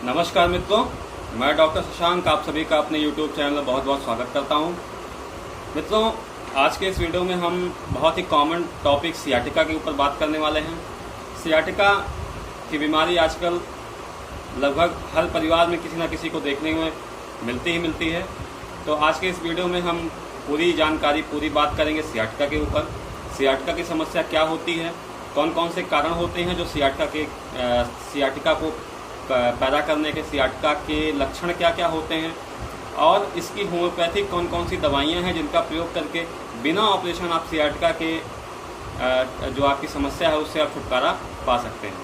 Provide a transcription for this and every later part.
नमस्कार मित्रों, मैं डॉक्टर शशांक आप सभी का अपने YouTube चैनल में बहुत बहुत स्वागत करता हूं। मित्रों, आज के इस वीडियो में हम बहुत ही कॉमन टॉपिक सियाटिका के ऊपर बात करने वाले हैं। सियाटिका की बीमारी आजकल लगभग हर परिवार में किसी न किसी को देखने में मिलती है। तो आज के इस वीडियो में हम पूरी जानकारी, पूरी बात करेंगे सियाटिका के ऊपर। सियाटिका की समस्या क्या होती है, कौन कौन से कारण होते हैं जो सियाटिका को पैदा करने के, सियाटिका के लक्षण क्या क्या होते हैं, और इसकी होम्योपैथिक कौन कौन सी दवाइयां हैं जिनका प्रयोग करके बिना ऑपरेशन आप सियाटिका के जो आपकी समस्या है उससे आप छुटकारा पा सकते हैं।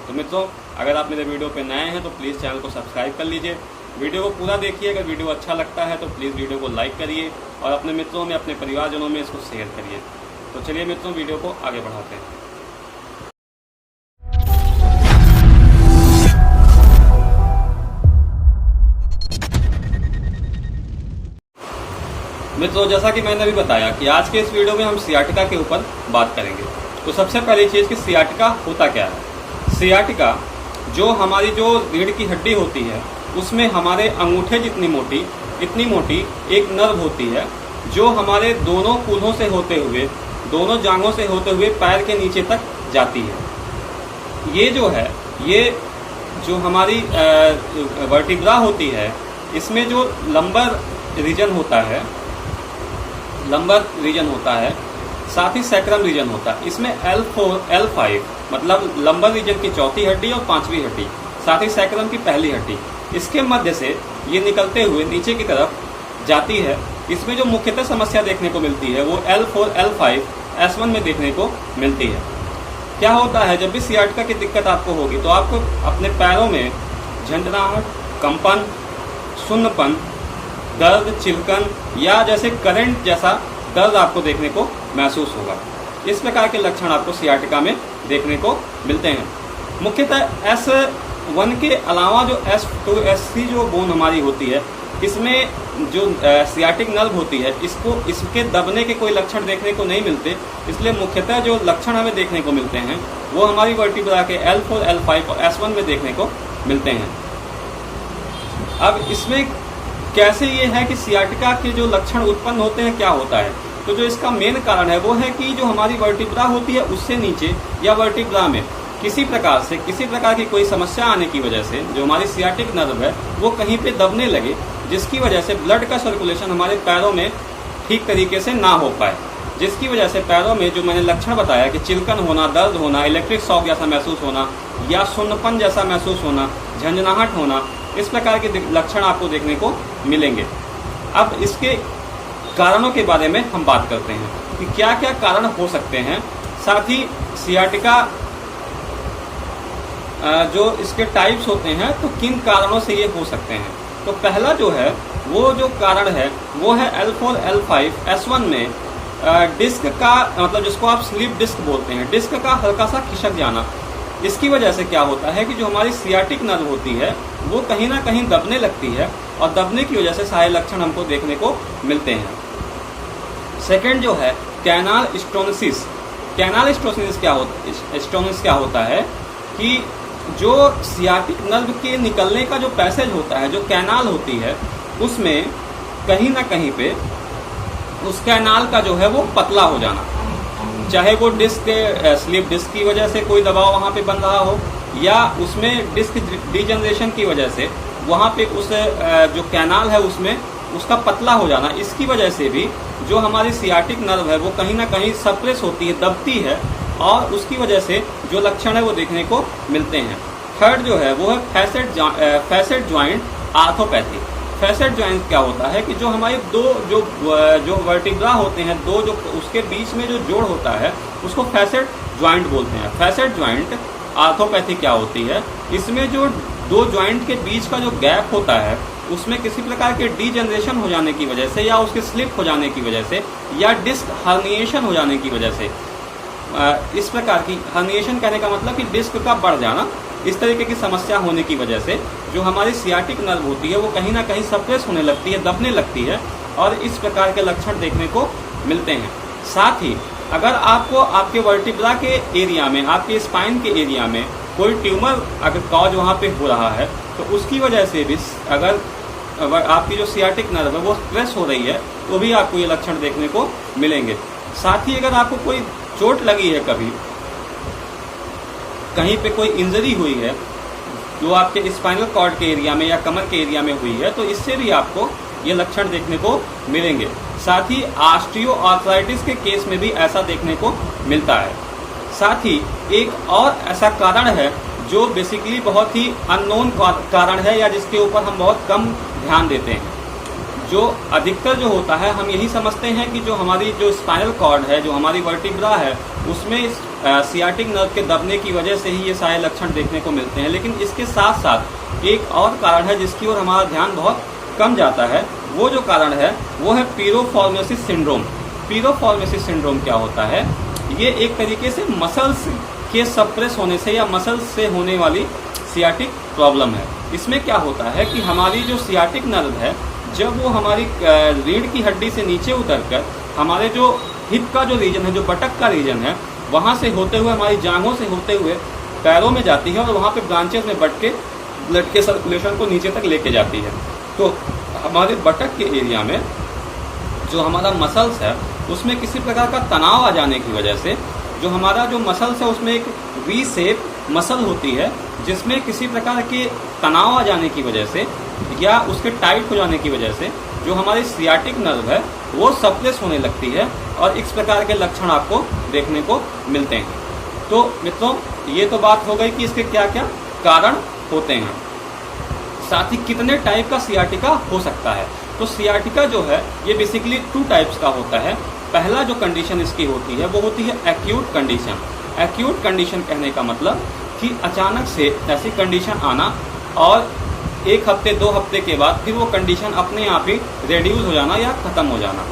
तो मित्रों, अगर आप मेरे वीडियो पे नए हैं तो प्लीज़ चैनल को सब्सक्राइब कर लीजिए। वीडियो को पूरा देखिए। अगर वीडियो अच्छा लगता है तो प्लीज़ वीडियो को लाइक करिए और अपने मित्रों में, अपने परिवारजनों में इसको शेयर करिए। तो चलिए मित्रों, वीडियो को आगे बढ़ाते हैं। मित्रों, जैसा कि मैंने अभी बताया कि आज के इस वीडियो में हम सियाटिका के ऊपर बात करेंगे। तो सबसे पहली चीज़ कि सियाटिका होता क्या है। सियाटिका जो हमारी जो रीढ़ की हड्डी होती है उसमें हमारे अंगूठे जितनी मोटी एक नर्व होती है जो हमारे दोनों कूल्हों से होते हुए, दोनों जांघों से होते हुए पैर के नीचे तक जाती है। ये जो हमारी वर्टिब्रा होती है, इसमें जो लंबर रीजन होता है, साथ ही सैक्रम रीजन होता है। इसमें L4, L5 मतलब लंबर रीजन की चौथी हड्डी और पांचवी हड्डी, साथ ही सैक्रम की पहली हड्डी, इसके मध्य से ये निकलते हुए नीचे की तरफ जाती है। इसमें जो मुख्यतः समस्या देखने को मिलती है वो L4, L5, S1 में देखने को मिलती है। क्या होता है, जब भी सियाटिका की दिक्कत आपको होगी तो आपको अपने पैरों में झंझनाहट, कंपन, सुन्नपन, दर्द, चिलकन या जैसे करंट जैसा दर्द आपको देखने को महसूस होगा। इस प्रकार के लक्षण आपको सियाटिका में देखने को मिलते हैं। मुख्यतः S1 के अलावा जो S2, S3 जो बोन हमारी होती है, इसमें जो सियाटिक नर्व होती है, इसके दबने के कोई लक्षण देखने को नहीं मिलते। इसलिए मुख्यतः जो लक्षण हमें देखने को मिलते हैं वो हमारी वर्टिब्रा के L4, L5 और S1 में देखने को मिलते हैं। अब इसमें कैसे ये है कि सियाटिका के जो लक्षण उत्पन्न होते हैं, क्या होता है, तो जो इसका मेन कारण है वो है कि जो हमारी वर्टिब्रा होती है उससे नीचे या वर्टिब्रा में किसी प्रकार की कोई समस्या आने की वजह से जो हमारी सियाटिक नर्व है वो कहीं पे दबने लगे, जिसकी वजह से ब्लड का सर्कुलेशन हमारे पैरों में ठीक तरीके से ना हो पाए, जिसकी वजह से पैरों में जो मैंने लक्षण बताया कि चिलकन होना, दर्द होना, इलेक्ट्रिक शॉक जैसा महसूस होना या सुन्नपन जैसा महसूस होना, झंझनाहट होना, इस प्रकार के लक्षण आपको देखने को मिलेंगे। अब इसके कारणों के बारे में हम बात करते हैं कि क्या क्या कारण हो सकते हैं, साथ ही सियाटिका जो इसके टाइप्स होते हैं तो किन कारणों से ये हो सकते हैं। तो पहला जो है वो जो कारण है वो है L4, L5, S1 में डिस्क का, मतलब जिसको आप स्लिप डिस्क बोलते हैं, डिस्क का हल्का सा खिसक जाना। इसकी वजह से क्या होता है कि जो हमारी सियाटिक नर्व होती है वो कहीं ना कहीं दबने लगती है और दबने की वजह से सारे लक्षण हमको देखने को मिलते हैं। सेकंड जो है कैनाल स्टोनोसिस। कैनाल स्टोनोसिस क्या होता है कि जो सियाटिक नर्व के निकलने का जो पैसेज होता है, जो कैनाल होती है, उसमें कहीं ना कहीं पे उस कैनाल का जो है वो पतला हो जाना, चाहे वो स्लिप डिस्क की वजह से कोई दबाव वहाँ पे बन रहा हो या उसमें डिस्क डिजनरेशन की वजह से वहाँ पे उस जो कैनाल है उसमें उसका पतला हो जाना, इसकी वजह से भी जो हमारी सियाटिक नर्व है वो कहीं ना कहीं सप्रेस होती है, दबती है, और उसकी वजह से जो लक्षण है वो देखने को मिलते हैं। थर्ड जो है वो है फैसेट ज्वाइंट आर्थोपैथी। फैसेट ज्वाइंट क्या होता है कि जो हमारे दो जो वर्टिब्रा होते हैं, दो जो उसके बीच में जो जोड़ होता है उसको फैसेट ज्वाइंट बोलते हैं। फैसेट ज्वाइंट आर्थोपैथी क्या होती है, इसमें जो दो ज्वाइंट के बीच का जो गैप होता है उसमें किसी प्रकार के डीजनरेशन हो जाने की वजह से या उसके स्लिप हो जाने की वजह से या डिस्क हर्निएशन हो जाने की वजह से, इस प्रकार की, हर्निएशन कहने का मतलब कि डिस्क का बढ़ जाना, इस तरीके की समस्या होने की वजह से जो हमारी सियाटिक नर्व होती है वो कहीं ना कहीं सप्रेस होने लगती है, दबने लगती है, और इस प्रकार के लक्षण देखने को मिलते हैं। साथ ही अगर आपको आपके वर्टिब्रा के एरिया में, आपके स्पाइन के एरिया में कोई ट्यूमर अगर कॉज वहाँ पे हो रहा है तो उसकी वजह से भी अगर आपकी जो सियाटिक नर्व है वो स्ट्रेस हो रही है तो भी आपको ये लक्षण देखने को मिलेंगे। साथ ही अगर आपको कोई चोट लगी है, कभी कहीं पे कोई इंजरी हुई है जो आपके स्पाइनल कॉर्ड के एरिया में या कमर के एरिया में हुई है, तो इससे भी आपको ये लक्षण देखने को मिलेंगे। साथ ही ऑस्टियोआर्थराइटिस के केस में भी ऐसा देखने को मिलता है। साथ ही एक और ऐसा कारण है जो बेसिकली बहुत ही अननोन कारण है या जिसके ऊपर हम बहुत कम ध्यान देते हैं। जो अधिकतर जो होता है, हम यही समझते हैं कि जो हमारी जो स्पाइनल कॉर्ड है, जो हमारी वर्टिब्रा है, उसमें सियाटिक नर्व के दबने की वजह से ही ये सारे लक्षण देखने को मिलते हैं। लेकिन इसके साथ साथ एक और कारण है जिसकी ओर हमारा ध्यान बहुत कम जाता है। वो जो कारण है वो है पिरोफॉर्मेसिस सिंड्रोम। पिरोफॉर्मेसिस सिंड्रोम क्या होता है? ये एक तरीके से मसल्स के सप्रेस होने से या मसल्स से होने वाली सियाटिक प्रॉब्लम है। इसमें क्या होता है कि हमारी जो सियाटिक नर्व है, जब वो हमारी रीढ़ की हड्डी से नीचे उतरकर हमारे जो हिप का जो रीजन है, जो बटक का रीजन है, वहाँ से होते हुए हमारी जांघों से होते हुए पैरों में जाती है और वहाँ पे ब्रांचेस में बढ़ के ब्लड के सर्कुलेशन को नीचे तक लेके जाती है। तो हमारे बटक के एरिया में जो हमारा मसल्स है उसमें किसी प्रकार का तनाव आ जाने की वजह से जो हमारा जो मसल्स है उसमें एक वी शेप मसल होती है, जिसमें किसी प्रकार के तनाव आ जाने की वजह से या उसके टाइट हो जाने की वजह से जो हमारी सियाटिक नर्व है वो सप्रेस होने लगती है और इस प्रकार के लक्षण आपको देखने को मिलते हैं। तो मित्रों, ये तो बात हो गई कि इसके क्या क्या कारण होते हैं। साथ ही कितने टाइप का सियाटिका हो सकता है। तो सियाटिका जो है ये बेसिकली 2 टाइप्स का होता है। पहला जो कंडीशन इसकी होती है वो होती है एक्यूट कंडीशन। एक्यूट कंडीशन कहने का मतलब कि अचानक से ऐसी कंडीशन आना और 1 हफ्ते 2 हफ्ते के बाद फिर वो कंडीशन अपने आप ही रेड्यूस हो जाना या ख़त्म हो जाना।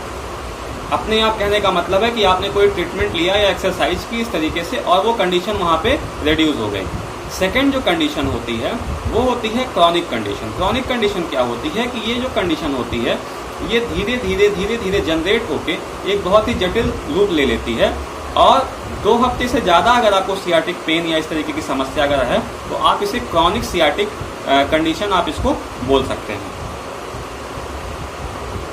अपने आप कहने का मतलब है कि आपने कोई ट्रीटमेंट लिया या एक्सरसाइज की इस तरीके से और वो कंडीशन वहाँ पे रेड्यूस हो गई। सेकेंड जो कंडीशन होती है वो होती है क्रॉनिक कंडीशन। क्रॉनिक कंडीशन क्या होती है कि ये जो कंडीशन होती है ये धीरे धीरे जनरेट होके एक बहुत ही जटिल रूप ले लेती है और 2 हफ्ते से ज़्यादा अगर आपको सियाटिक पेन या इस तरीके की समस्या अगर है तो आप इसे क्रॉनिक सियाटिक कंडीशन आप इसको बोल सकते हैं।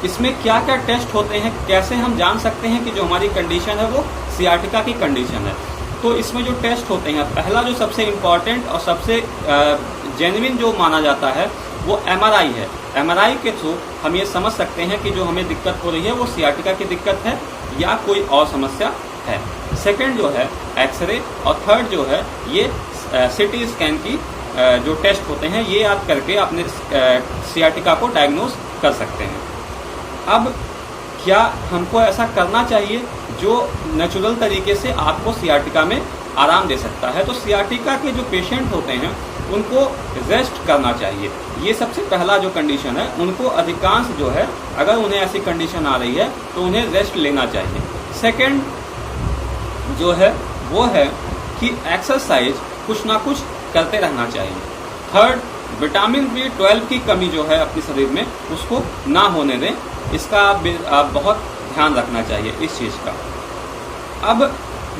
इसमें क्या क्या टेस्ट होते हैं, कैसे हम जान सकते हैं कि जो हमारी कंडीशन है वो सियाटिका की कंडीशन है? तो इसमें जो टेस्ट होते हैं, पहला जो सबसे इम्पॉर्टेंट और सबसे जेन्युइन जो माना जाता है वो MRI है। MRI के थ्रू हम ये समझ सकते हैं कि जो हमें दिक्कत हो रही है वो सियाटिका की दिक्कत है या कोई और समस्या है। सेकंड जो है एक्सरे और थर्ड जो है ये CT स्कैन की जो टेस्ट होते हैं ये आप करके अपने सियाटिका को डायग्नोज कर सकते हैं। अब क्या हमको ऐसा करना चाहिए जो नेचुरल तरीके से आपको सियाटिका में आराम दे सकता है? तो सियाटिका के जो पेशेंट होते हैं उनको रेस्ट करना चाहिए। ये सबसे पहला जो कंडीशन है, उनको अधिकांश जो है अगर उन्हें ऐसी कंडीशन आ रही है तो उन्हें रेस्ट लेना चाहिए। सेकंड जो है वो है कि एक्सरसाइज कुछ ना कुछ करते रहना चाहिए। थर्ड, विटामिन B12 की कमी जो है अपने शरीर में उसको ना होने दें, इसका आप बहुत ध्यान रखना चाहिए इस चीज़ का। अब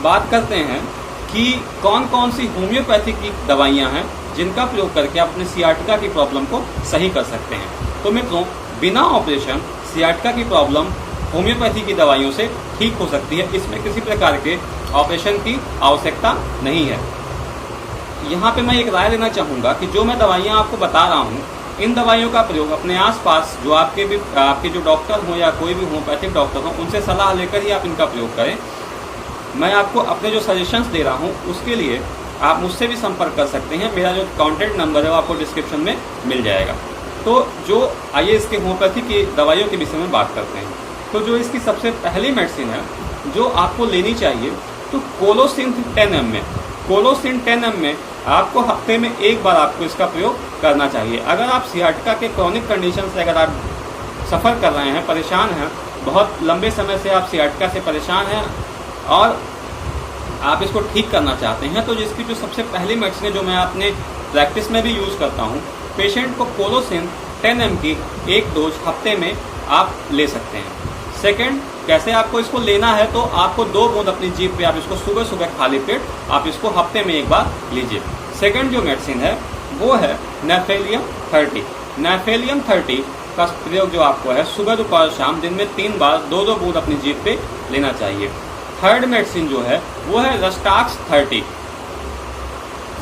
बात करते हैं कि कौन कौन सी होम्योपैथी की दवाइयाँ हैं जिनका प्रयोग करके आप अपने सियाटिका की प्रॉब्लम को सही कर सकते हैं। तो मित्रों, बिना ऑपरेशन सियाटिका की प्रॉब्लम होम्योपैथी की दवाइयों से ठीक हो सकती है। इसमें किसी प्रकार के ऑपरेशन की आवश्यकता नहीं है। यहाँ पे मैं एक राय लेना चाहूँगा कि जो मैं दवाइयाँ आपको बता रहा हूँ, इन दवाइयों का प्रयोग अपने आसपास जो आपके जो डॉक्टर हों या कोई भी होम्योपैथिक डॉक्टर हों उनसे सलाह लेकर ही आप इनका प्रयोग करें। मैं आपको अपने जो सजेशंस दे रहा हूँ उसके लिए आप मुझसे भी संपर्क कर सकते हैं। मेरा जो कॉन्टैक्ट नंबर है वो आपको डिस्क्रिप्शन में मिल जाएगा। तो जो आइए इसके होम्योपैथी की दवाइयों के विषय में बात करते हैं। तो जो इसकी सबसे पहली मेडिसिन है जो आपको लेनी चाहिए, तो कोलोसिन 10 ml। कोलोसिन 10 ml आपको हफ्ते में 1 बार आपको इसका प्रयोग करना चाहिए। अगर आप सियाटिका के क्रॉनिक कंडीशन से अगर आप सफ़र कर रहे हैं, परेशान हैं, बहुत लंबे समय से आप सियाटिका से परेशान हैं और आप इसको ठीक करना चाहते हैं, तो जिसकी जो सबसे पहली मेडिसिन है जो मैं अपने प्रैक्टिस में भी यूज़ करता हूँ, पेशेंट को कोलोसिन 10 ml की 1 डोज हफ्ते में आप ले सकते हैं। सेकंड, कैसे आपको इसको लेना है, तो आपको 2 बूंद अपनी जीभ पे आप इसको सुबह सुबह खाली पेट आप इसको हफ्ते में 1 बार लीजिए। सेकंड जो मेडिसिन है वो है नेफेलियम 30। नेफेलियम 30 का प्रयोग जो आपको है सुबह दोपहर शाम दिन में 3 बार 2-2 बूंद अपनी जीभ पे लेना चाहिए। थर्ड मेडिसिन जो है वो है रस्टाक्स 30।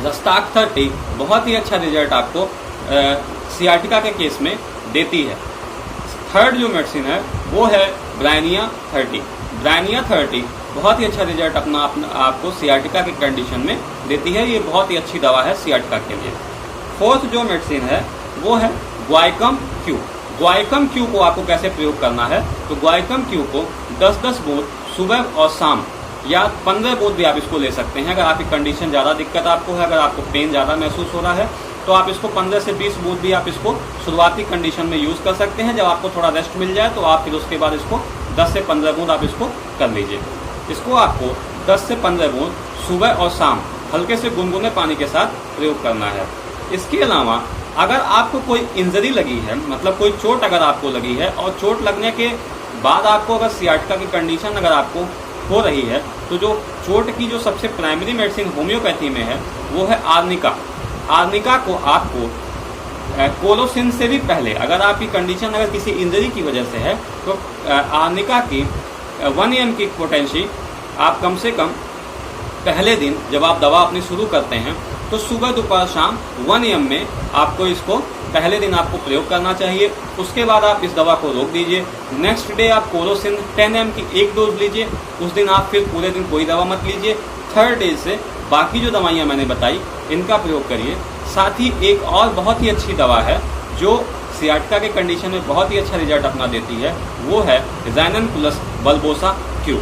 रस्टाक्स 30 बहुत ही अच्छा रिजल्ट आपको सियाटिका के केस में देती है। थर्ड जो मेडिसिन है वो है ब्रायनिया 30। ब्रायनिया 30 बहुत ही अच्छा रिजल्ट अपना आपको सियाटिका के कंडीशन में देती है। ये बहुत ही अच्छी दवा है सियाटिका के लिए। फोर्थ जो मेडिसिन है वो है ग्वाइकम क्यू। ग्वाइकम क्यू को आपको कैसे प्रयोग करना है, तो ग्वाइकम क्यू को 10-10 बूंद सुबह और शाम या 15 बूंद भी आप इसको ले सकते हैं। अगर आपकी कंडीशन ज़्यादा दिक्कत आपको है, अगर आपको पेन ज़्यादा महसूस हो रहा है तो आप इसको 15 से 20 बूंद भी आप इसको शुरुआती कंडीशन में यूज़ कर सकते हैं। जब आपको थोड़ा रेस्ट मिल जाए तो आप फिर उसके बाद इसको 10 से 15 बूंद आप इसको कर लीजिए। इसको आपको 10 से 15 बूंद सुबह और शाम हल्के से गुनगुने पानी के साथ प्रयोग करना है। इसके अलावा अगर आपको कोई इंजरी लगी है, मतलब कोई चोट अगर आपको लगी है और चोट लगने के बाद आपको अगर सियाटिका की कंडीशन अगर आपको हो रही है, तो जो चोट की जो सबसे प्राइमरी मेडिसिन होम्योपैथी में है वो है आर्निका। आर्निका को आपको कोलोसिन से भी पहले, अगर आपकी कंडीशन अगर किसी इंजरी की वजह से है तो आर्निका की 1 ml की पोटेंशी आप कम से कम पहले दिन जब आप दवा अपनी शुरू करते हैं तो सुबह दोपहर शाम 1 ml में आपको इसको पहले दिन आपको प्रयोग करना चाहिए। उसके बाद आप इस दवा को रोक दीजिए। नेक्स्ट डे आप कोलोसिन 10 ml की एक डोज लीजिए। उस दिन आप फिर पूरे दिन कोई दवा मत लीजिए। थर्ड डे से बाकी जो दवाइयाँ मैंने बताई इनका प्रयोग करिए। साथ ही एक और बहुत ही अच्छी दवा है जो सियाटिका के कंडीशन में बहुत ही अच्छा रिजल्ट अपना देती है, वो है ज़ैननकुलस बल्बोसा क्यू।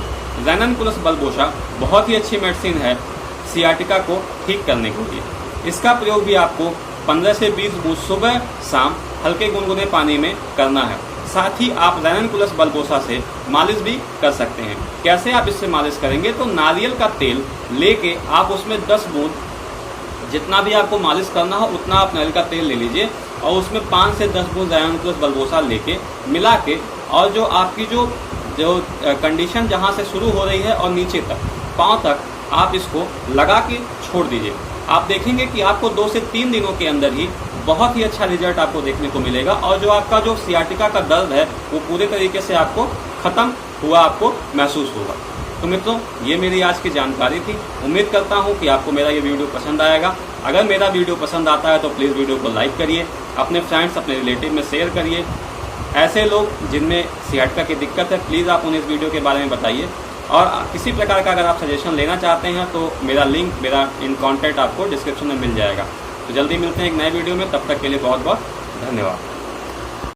ज़ैननकुलस बल्बोसा बहुत ही अच्छी मेडिसिन है सियाटिका को ठीक करने के लिए। इसका प्रयोग भी आपको 15 से 20 बूंद सुबह शाम हल्के गुनगुने पानी में करना है। साथ ही आप ज़ैननकुलस बल्बोसा से मालिश भी कर सकते हैं। कैसे आप इससे मालिश करेंगे, तो नारियल का तेल लेके आप उसमें 10 बूंद, जितना भी आपको मालिश करना हो उतना आप नारियल का तेल ले लीजिए और उसमें 5 से 10 बूंद ज़ैननकुलस बल्बोसा लेके मिला के, और जो आपकी जो कंडीशन जहाँ से शुरू हो रही है और नीचे तक पाँव तक आप इसको लगा के छोड़ दीजिए। आप देखेंगे कि आपको 2 से 3 दिनों के अंदर ही बहुत ही अच्छा रिजल्ट आपको देखने को मिलेगा और जो आपका जो सियाटिका का दर्द है वो पूरे तरीके से आपको ख़त्म हुआ आपको महसूस होगा। तो मित्रों, ये मेरी आज की जानकारी थी। उम्मीद करता हूँ कि आपको मेरा ये वीडियो पसंद आएगा। अगर मेरा वीडियो पसंद आता है तो प्लीज़ वीडियो को लाइक करिए, अपने फ्रेंड्स अपने रिलेटिव में शेयर करिए। ऐसे लोग जिनमें सियाटिका की दिक्कत है प्लीज़ आप उन्हें इस वीडियो के बारे में बताइए। और किसी प्रकार का अगर आप सजेशन लेना चाहते हैं तो मेरा लिंक, मेरा इन कॉन्टैक्ट आपको डिस्क्रिप्शन में मिल जाएगा। तो जल्दी मिलते हैं एक नए वीडियो में, तब तक के लिए बहुत बहुत धन्यवाद।